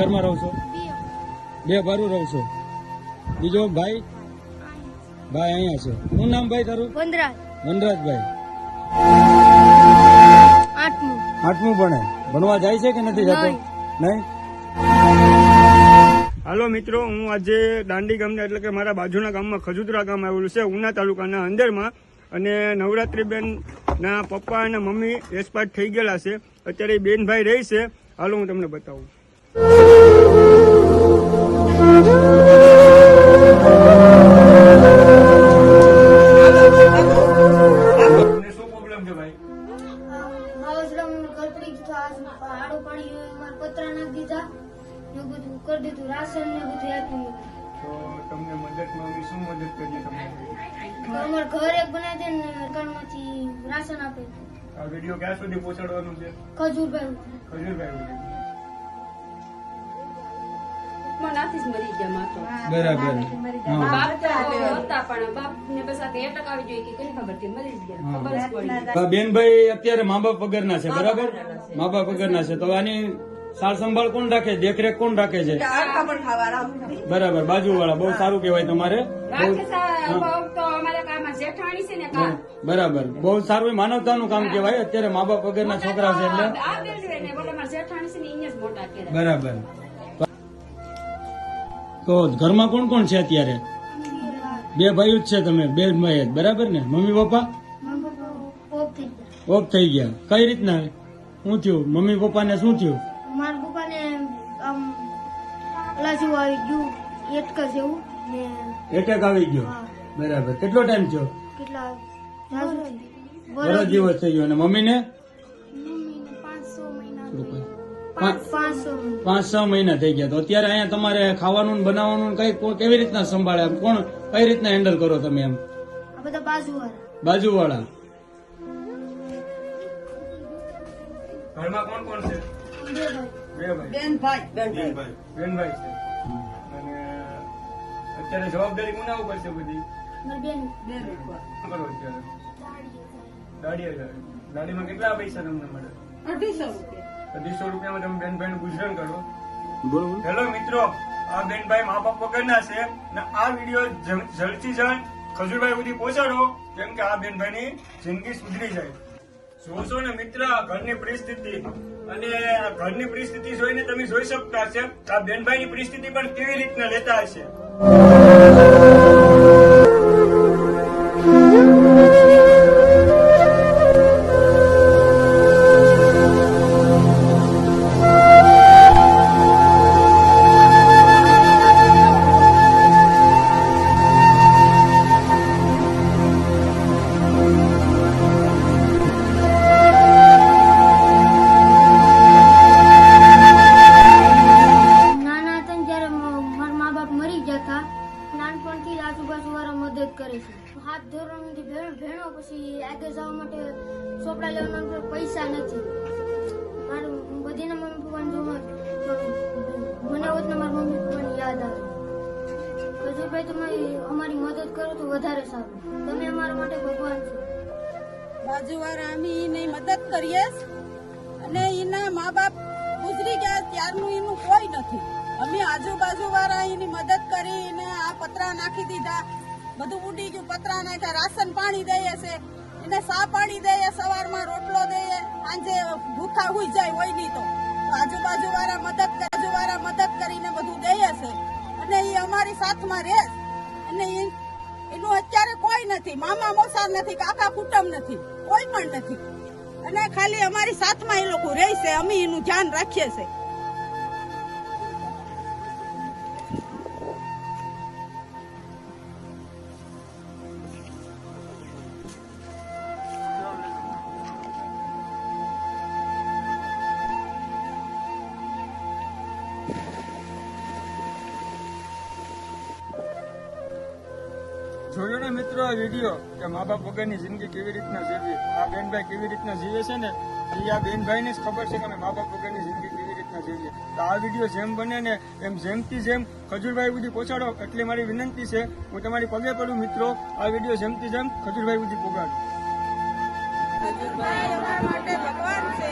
ઘરમાં રહો છો? બે ભારું રહો છો. બીજો ભાઈ? ભાઈ અહીંયા છે. શું નામ ભાઈ તારું? વનરાજભાઈ. આઠમું ભણે. ભણવા જાય છે કે નથી જતો? નહીં. હાલો મિત્રો, હું આજે દાંડી ગામના એટલે કે મારા બાજુના ગામમાં ખજુદરા ગામ આવેલું છે, ઉના તાલુકાના અંદરમાં. અને નવરાત્રીબેન ના પપ્પા અને મમ્મી એક્સપાયર થઈ ગયેલા છે. અત્યારે બેનભાઈ રહી છે. હાલો હું તમને બતાવું. શું પ્રોબ્લેમ છે ભાઈ? પતરા નાખી દીધા, બધું કરી દીધું, રાશન ને બધું આપ્યું. તો તમને મદદમાં શું મદદ કરીએ તમારી? અમારે ઘર એક બનાવી દે ને સરકારમાંથી રાશન આપે. આ વિડીયો ક્યાં સુધી પહોંચાડવાનું છે? ખજૂરભાઈ નાથી જ મરી ગયા માં તો. બરાબર. બાપ તો હતા પણ બાપ ને બસ આ એટક આવી જોઈએ કે કઈ ખબર કે મરી જ ગયા. ખબર જ પડી. બેનભાઈ અત્યારે મા બાપ વગરના છે, બરાબર? મા બાપ વગરના છે તો આની સાર સંભાળ કોણ રાખે, દેખરેખ કોણ રાખે છે? બરાબર, બાજુ વાળા. બહુ સારું કેવાય તમારે. બરાબર, બહુ સારું માનવતાનું કામ કેવાય. અત્યારે મા બાપ વગરના છોકરા છે એટલે બરાબર. તો ઘરમાં કોણ કોણ છે અત્યારે? બે ભાઈઓ જ છે તમે? બે ભાઈ જ, બરાબર ને? મમ્મી પપ્પા ઓફ થઈ ગયા. કઈ રીતના? શું થયું? મમ્મી પપ્પા ને શું થયું? મારા પપ્પાને લાજુ આવી ગયું, એટક જેવું ને એટેક આવી ગયો. બરાબર. કેટલો ટાઈમ થયો? કેટલા વર્ષ દિવસ થઈ ગયો. અને મમ્મીને 5-6 મહિના થઈ ગયા. તો અત્યારે અહીંયા તમારે ખાવાનું બનાવવાનું કઈ કેવી રીતના સંભાળે? કોણ કઈ રીતના હેન્ડલ કરો તમે? એમ આ બધા બાજુવાળા. ઘરમાં કોણ કોણ છે? બેનભાઈ છે. અને અત્યારે જવાબદારી કોના ઉપર છે બધી? દાડીમાં કેટલા પૈસા તમને મળે? 250 રૂપિયામાં તમે બેનભાઈ નું ગુજરાન કરો. હેલો મિત્રો, આ બેનભાઈ મા બાપ વગરના છે ને આ વિડીયો જલ્દથી જલ્દ ખજૂરભાઈ સુધી પહોંચાડો, કેમ કે આ બેનભાઈ ની જિંદગી સુધરી જાય. જોશો ને મિત્ર ઘરની પરિસ્થિતિ, અને ઘરની પરિસ્થિતિ જોઈને તમે જોઈ શકતા હશે આ બેનભાઈ ની પરિસ્થિતિ પણ કેવી રીતના લેતા હશે. નાનપણથી આજુબાજુ વાળા મદદ કરે છે. 7 ધોરણથી ભેણો, પછી આગળ જવા માટે ચોપડા લેવાના પૈસા નથી. મારું બધીના મમ્મી પપ્પાને જો મને હોત ને મારા મમ્મી પપ્પાની યાદ આવે. ખજૂરભાઈ તમે અમારી મદદ કરો તો વધારે સારું. તમે અમારા માટે ભગવાન છો. બાજુવાળા અમે એની મદદ કરીએ અને એના મા બાપ ગુજરી ગયા ત્યારનું એનું કોઈ નથી. અમે આજુબાજુ વાળા એની મદદ કરીને આ પતરા નાખી દીધા, બધું ઉડી ગયું. પતરા નાખ્યા, રાશન પાણી દઈએ છે, એને સા પાણી દઈએ, સવારમાં રોટલો દઈએ, સાંજે ભૂખા હુઈ જાય હોય નહીં તો આજુબાજુ વાળા મદદ કરીને બધું દઈએ છે. અને એ અમારી સાથમાં રહે અને એનું અત્યારે કોઈ નથી, મામા મોસા નથી, કાકા કુટુંબ નથી, કોઈ પણ નથી. અને ખાલી અમારી સાથમાં એ લોકો રહે છે, અમે એનું ધ્યાન રાખીએ છીએ. જોયો ને મિત્રો આ વિડીયો કે મા બાપ વગરની જિંદગી કેવી રીતના જીવી, આ બેનભાઈ કેવી રીતના જીવે છે ને એ આ બેનભાઈને જ ખબર છે કે અમે મા બાપ વગરની જિંદગી કેવી રીતના જીવીએ. તો આ વિડીયો જેમ બને ને એમ જેમથી જેમ ખજૂરભાઈ સુધી પહોંચાડો એટલે મારી વિનંતી છે. હું તમારી પગે પડું મિત્રો, આ વિડીયો જેમથી જેમ ખજૂરભાઈ સુધી પહોંચાડો. ખજૂરભાઈ અમારા માટે ભગવાન છે.